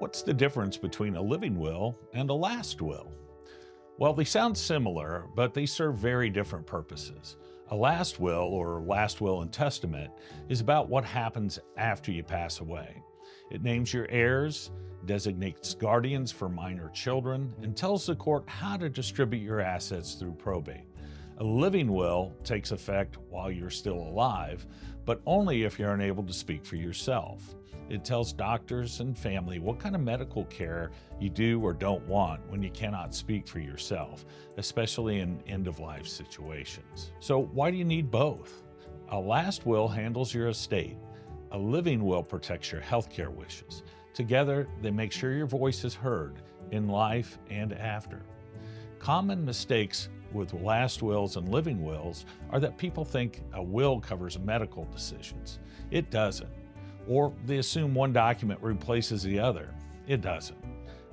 What's the difference between a living will and a last will? Well, they sound similar, but they serve very different purposes. A last will, or last will and testament, is about what happens after you pass away. It names your heirs, designates guardians for minor children, and tells the court how to distribute your assets through probate. A living will takes effect while you're still alive, but only if you're unable to speak for yourself. It tells doctors and family what kind of medical care you do or don't want when you cannot speak for yourself, especially in end-of-life situations. So why do you need both? A last will handles your estate. A living will protects your healthcare wishes. Together, they make sure your voice is heard in life and after. Common mistakes with last wills and living wills are that people think a will covers medical decisions. It doesn't. Or they assume one document replaces the other. It doesn't.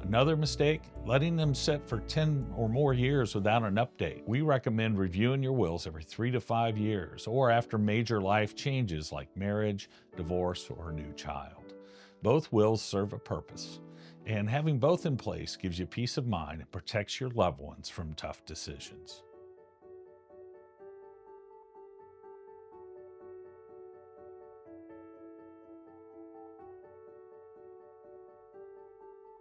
Another mistake, letting them sit for 10 or more years without an update. We recommend reviewing your wills every 3 to 5 years or after major life changes like marriage, divorce, or a new child. Both wills serve a purpose, and having both in place gives you peace of mind and protects your loved ones from tough decisions.